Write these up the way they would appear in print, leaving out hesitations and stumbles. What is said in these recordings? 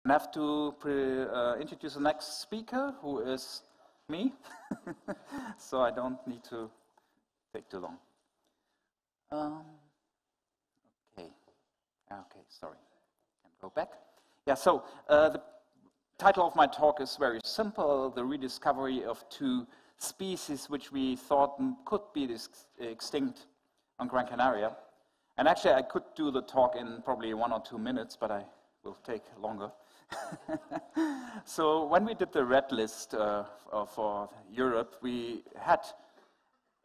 I have to introduce the next speaker, who is me, so I don't need to take too long. Okay, sorry. Can go back. Yeah, so the title of my talk is very simple: the rediscovery of two species which we thought could be extinct on Gran Canaria. And actually, I could do the talk in probably 1 or 2 minutes, but I will take longer. So when we did the red list for Europe, we had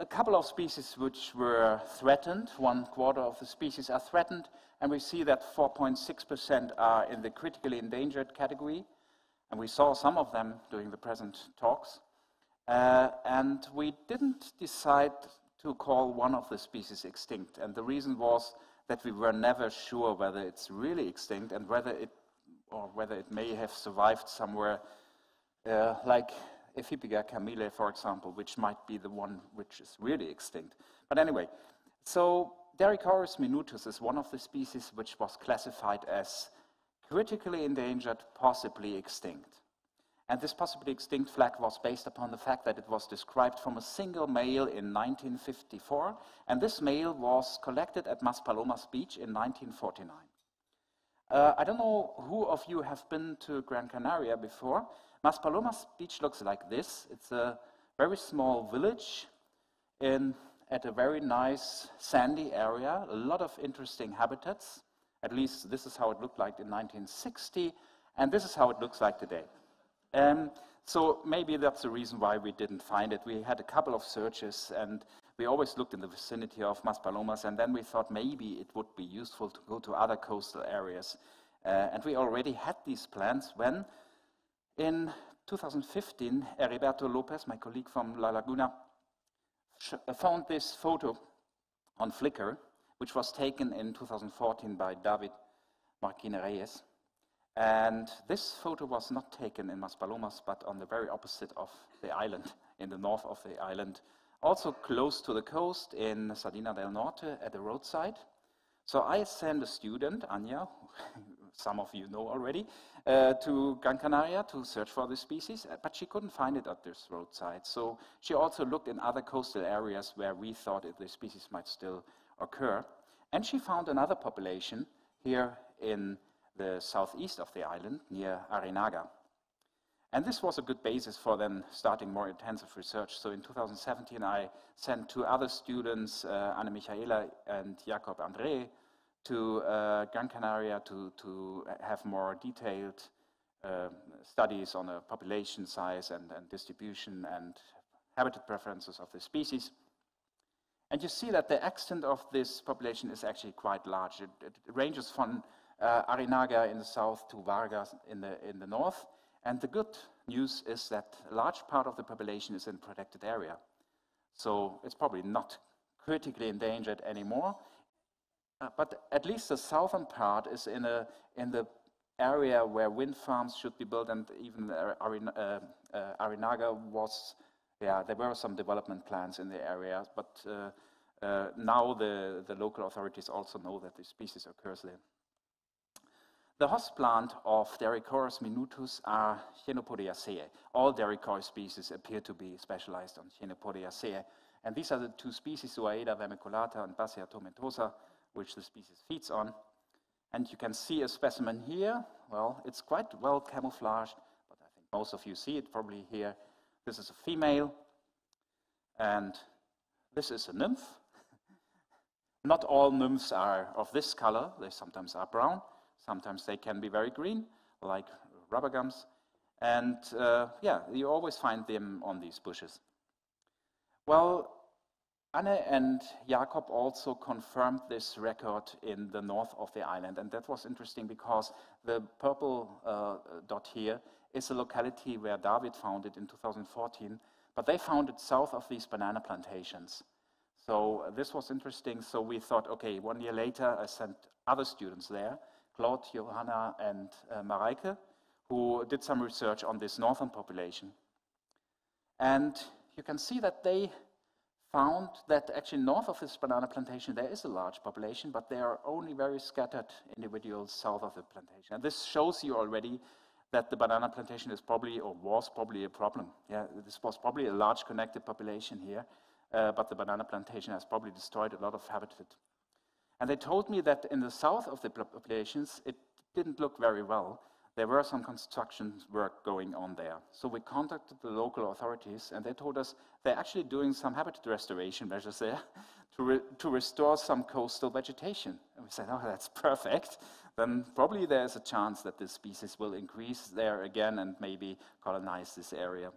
a couple of species which were threatened. 1/4 of the species are threatened, and we see that 4.6% are in the critically endangered category, and we saw some of them during the present talks. And we didn't decide to call one of the species extinct, and the reason was that we were never sure whether it's really extinct and whether it may have survived somewhere, like Ephippia camille, for example, which might be the one which is really extinct. But anyway, so Derichorus minutus is one of the species which was classified as critically endangered, possibly extinct. And this possibly extinct flag was based upon the fact that it was described from a single male in 1954, and this male was collected at Maspalomas Beach in 1949. I don't know who of you have been to Gran Canaria before. Maspalomas Beach looks like this. It's a very small village at a very nice sandy area, a lot of interesting habitats. At least this is how it looked like in 1960, and this is how it looks like today. So maybe that's the reason why we didn't find it. We had a couple of searches, and we always looked in the vicinity of Maspalomas, and then we thought maybe it would be useful to go to other coastal areas. And we already had these plans when, in 2015, Heriberto Lopez, my colleague from La Laguna, found this photo on Flickr, which was taken in 2014 by David Marquina Reyes. And this photo was not taken in Maspalomas, but on the very opposite of the island, in the north of the island, also close to the coast in Sardina del Norte at the roadside. So I sent a student, Anja, some of you know already, to Gran Canaria to search for this species, but she couldn't find it at this roadside. So she also looked in other coastal areas where we thought the species might still occur. And she found another population here in the southeast of the island, near Arenaga. And this was a good basis for then starting more intensive research. So in 2017, I sent 2 other students, Anne Michaela and Jakob André, to Gran Canaria to have more detailed studies on the population size and distribution and habitat preferences of the species. And you see that the extent of this population is actually quite large. It ranges from Arenaga in the south to Vargas in the north. And the good news is that a large part of the population is in protected area. So it's probably not critically endangered anymore. But at least the southern part is in the area where wind farms should be built, and even Arenaga was, there were some development plans in the area, but now the local authorities also know that the species occurs there. The host plant of Derichorus minutus are Chenopodiaceae. All Derichorus species appear to be specialized on Chenopodiaceae, and these are the 2 species, Zoaeda vermiculata and Basea tomentosa, which the species feeds on. And you can see a specimen here. Well, it's quite well camouflaged, but I think most of you see it probably here. This is a female, and this is a nymph. Not all nymphs are of this color. They sometimes are brown. Sometimes they can be very green, like rubber gums. And you always find them on these bushes. Well, Anne and Jakob also confirmed this record in the north of the island, and that was interesting because the purple dot here is a locality where David found it in 2014, but they found it south of these banana plantations. So this was interesting, so we thought, okay, 1 year later I sent other students there, Claude, Johanna, and Mareike, who did some research on this northern population. And you can see that they found that actually north of this banana plantation there is a large population, but there are only very scattered individuals south of the plantation. And this shows you already that the banana plantation is probably, or was probably, a problem. Yeah, this was probably a large connected population here, but the banana plantation has probably destroyed a lot of habitat. And they told me that in the south of the populations, it didn't look very well. There were some construction work going on there. So we contacted the local authorities, and they told us they're actually doing some habitat restoration measures there to restore some coastal vegetation. And we said, oh, that's perfect. Then probably there's a chance that this species will increase there again and maybe colonize this area.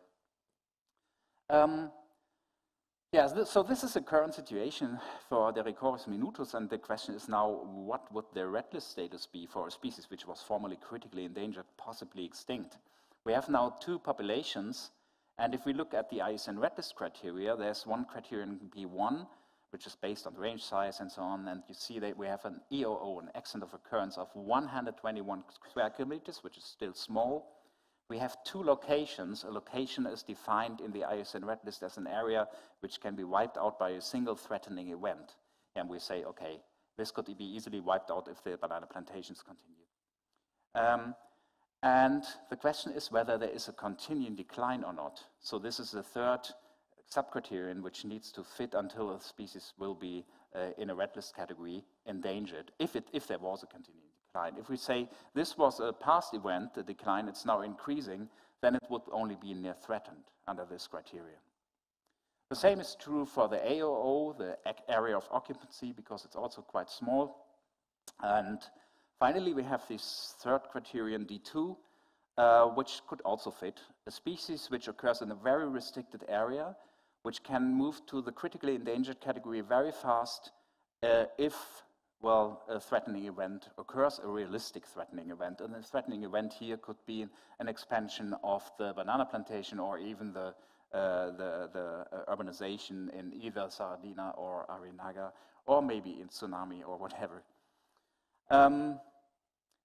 So this is the current situation for the Derricoris minutus, and the question is now, what would the red list status be for a species which was formerly critically endangered, possibly extinct? We have now two populations, and if we look at the IUCN red list criteria, there's one criterion B1, which is based on range size and so on, and you see that we have an EOO, an extent of occurrence of 121 square kilometers, which is still small. We have two locations. A location is defined in the IUCN red list as an area which can be wiped out by a single threatening event. And we say, okay, this could be easily wiped out if the banana plantations continue. And the question is whether there is a continuing decline or not. So this is the third subcriterion which needs to fit until a species will be in a red list category endangered, if there was a continuing decline. If we say this was a past event, the decline, it's now increasing, then it would only be near threatened under this criterion. The same is true for the AOO, the area of occupancy, because it's also quite small. And finally, we have this third criterion, D2, which could also fit a species which occurs in a very restricted area, which can move to the critically endangered category very fast if, well, a threatening event occurs, a realistic threatening event. And a threatening event here could be an expansion of the banana plantation or even the urbanization in either Sardina or Arinaga, or maybe in tsunami or whatever.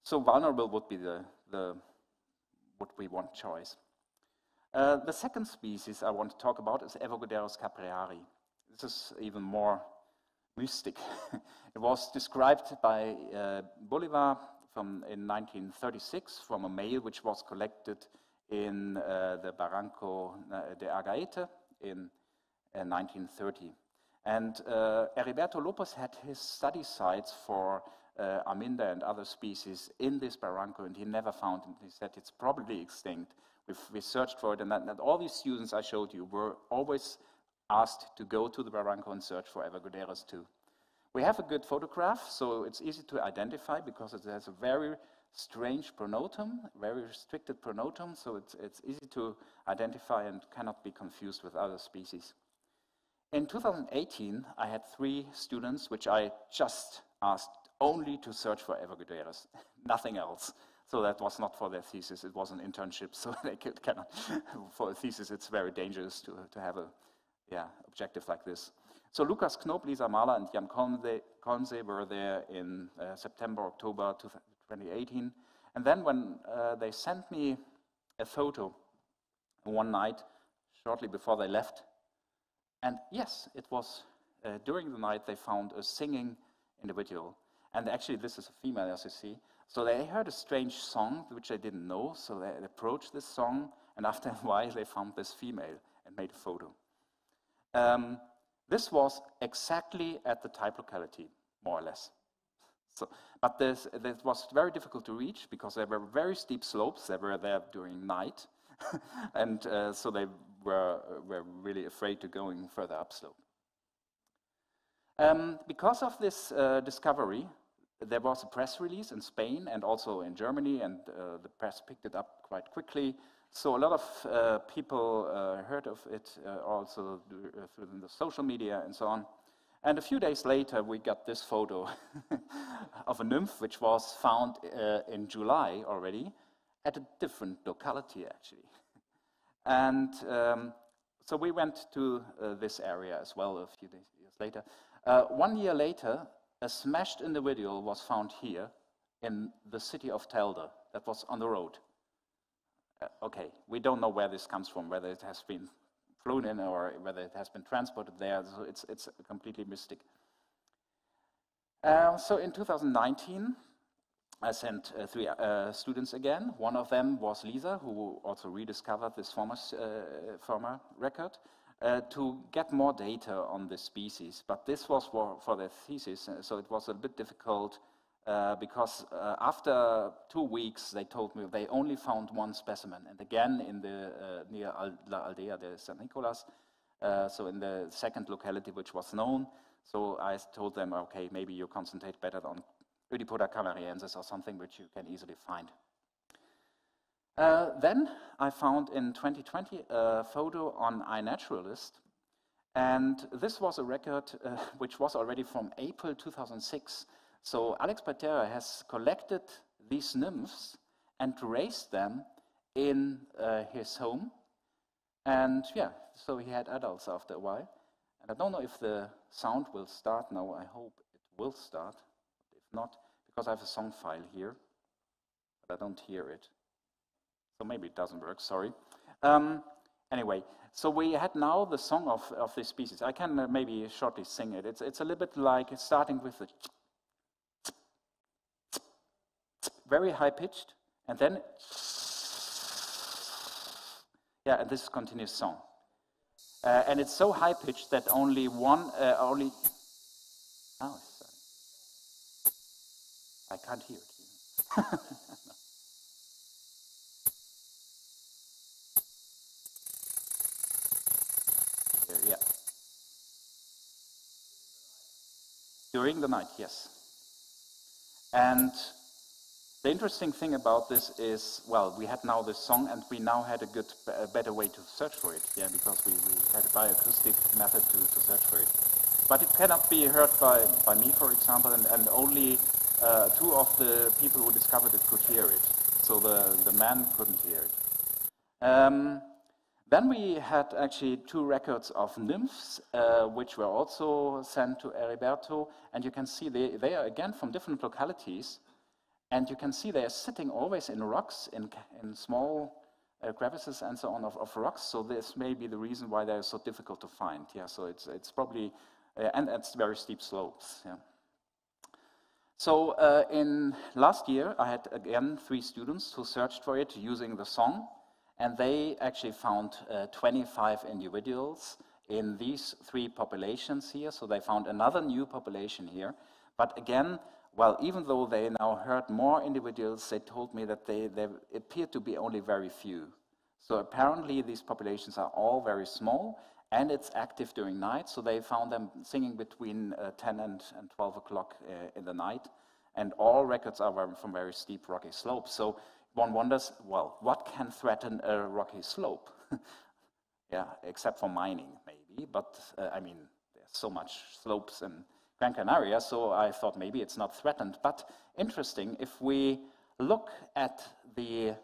So vulnerable would be what we want choice. The second species I want to talk about is Evaugoderus capreari. This is even more mystic. It was described by Bolivar in 1936 from a male which was collected in the Barranco de Agaete in 1930. And Heriberto Lopez had his study sites for Aminda and other species in this barranco, and he never found it. He said it's probably extinct. We searched for it, and that all these students I showed you were always asked to go to the barranco and search for Evaugoderus too. We have a good photograph, so it's easy to identify because it has a very strange pronotum, very restricted pronotum, so it's easy to identify and cannot be confused with other species. In 2018, I had 3 students which I just asked only to search for Evaugoderus, nothing else. So that was not for their thesis, it was an internship, so they cannot, for a thesis it's very dangerous to have a objective like this. So Lukas Knob, Lisa Mahler, and Jan Kolmsee were there in September, October 2018. And then when they sent me a photo one night, shortly before they left, and yes, it was during the night they found a singing individual. And actually this is a female, as you see. So they heard a strange song, which they didn't know, so they approached this song, and after a while they found this female and made a photo. This was exactly at the type locality, more or less. So, but this was very difficult to reach because there were very steep slopes. They were there during night, and so they were really afraid to going further upslope. Because of this discovery, there was a press release in Spain and also in Germany, and the press picked it up quite quickly. So a lot of people heard of it also through the social media and so on. And a few days later, we got this photo of a nymph, which was found in July already at a different locality, actually. And so we went to this area as well a few years later. 1 year later, a smashed individual was found here in the city of Telde. That was on the road. Okay, we don't know where this comes from, whether it has been flown in or whether it has been transported there. So it's completely mystic. So in 2019, I sent 3 students again. One of them was Lisa, who also rediscovered this former record, to get more data on this species. But this was for their thesis, so it was a bit difficult because after 2 weeks, they told me they only found 1 specimen. And again, in the near La Aldea de San Nicolas, so in the second locality which was known. So I told them, okay, maybe you concentrate better on Oedipoda canariensis or something which you can easily find. Then I found in 2020 a photo on iNaturalist, and this was a record which was already from April 2006. So Alex Patera has collected these nymphs and raised them in his home, and yeah, so he had adults after a while. And I don't know if the sound will start now. I hope it will start. If not, because I have a song file here, but I don't hear it. So maybe it doesn't work, sorry. Anyway, so we had now the song of this species. I can maybe shortly sing it. It's a little bit like starting with the very high-pitched, and then yeah, and this is continuous song. And it's so high-pitched that only oh, sorry. I can't hear it. Yeah. During the night, yes. And the interesting thing about this is, well, we had now this song, and we now had a better way to search for it, yeah, because we had a bioacoustic method to search for it. But it cannot be heard by me, for example, and only 2 of the people who discovered it could hear it. So the man couldn't hear it. Then we had actually 2 records of nymphs, which were also sent to Heriberto, and you can see they are again from different localities. And you can see they are sitting always in rocks, in small crevices and so on of rocks. So this may be the reason why they are so difficult to find. Yeah, so it's probably, and it's very steep slopes. Yeah. So in last year, I had again 3 students who searched for it using the song, and they actually found 25 individuals in these 3 populations here. So they found another new population here, but again, well, even though they now heard more individuals, they told me that they appeared to be only very few. So apparently these populations are all very small, and it's active during night, so they found them singing between 10 and 12 o'clock in the night, and all records are from very steep rocky slopes. So one wonders, well, what can threaten a rocky slope? Yeah, except for mining, maybe, but I mean, there's so much slopes and Gran Canaria, so I thought maybe it's not threatened. But interesting, if we look at the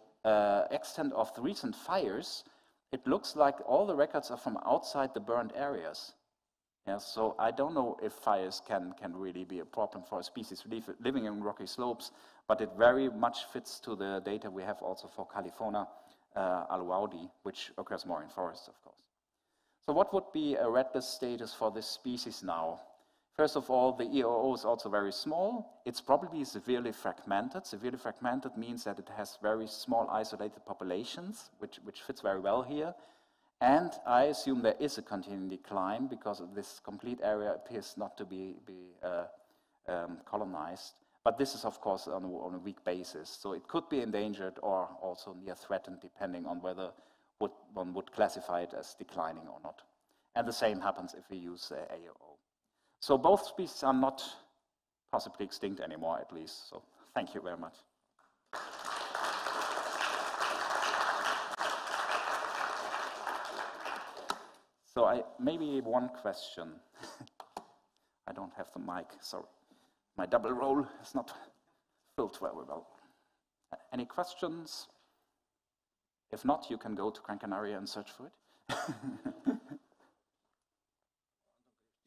extent of the recent fires, it looks like all the records are from outside the burned areas. Yeah, so I don't know if fires can really be a problem for a species living in rocky slopes, but it very much fits to the data we have also for California aluaudi, which occurs more in forests, of course. So what would be a red list status for this species now? First of all, the EOO is also very small. It's probably severely fragmented. Severely fragmented means that it has very small isolated populations, which fits very well here. And I assume there is a continuing decline because this complete area appears not to be colonized. But this is, of course, on a weak basis. So it could be endangered or also near threatened, depending on whether one would classify it as declining or not. And the same happens if we use AOO. So both species are not possibly extinct anymore, at least. So thank you very much. So maybe one question. I don't have the mic, sorry. My double roll is not filled very well. Any questions? If not, you can go to Gran Canaria and search for it.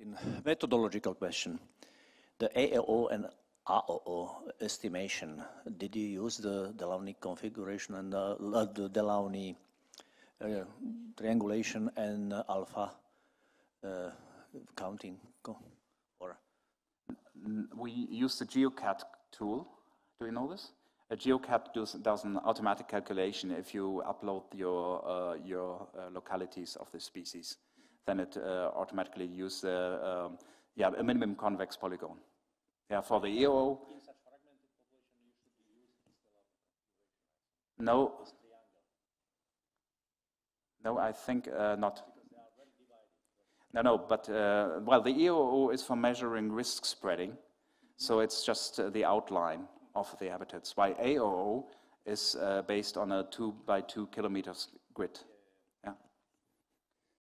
In methodological question, the AOO and AOO estimation, did you use the Delaunay configuration and the Delaunay triangulation and alpha counting? Or we use the GeoCat tool. Do you know this? A GeoCat does an automatic calculation if you upload your localities of the species. Then it automatically uses a minimum convex polygon. Yeah, for the EOO. in such fragmented population, you should be using instead of No. No, I think not. No, but well, the EOO is for measuring risk spreading, so it's just the outline of the habitats. While AOO is based on a 2 by 2 kilometers grid.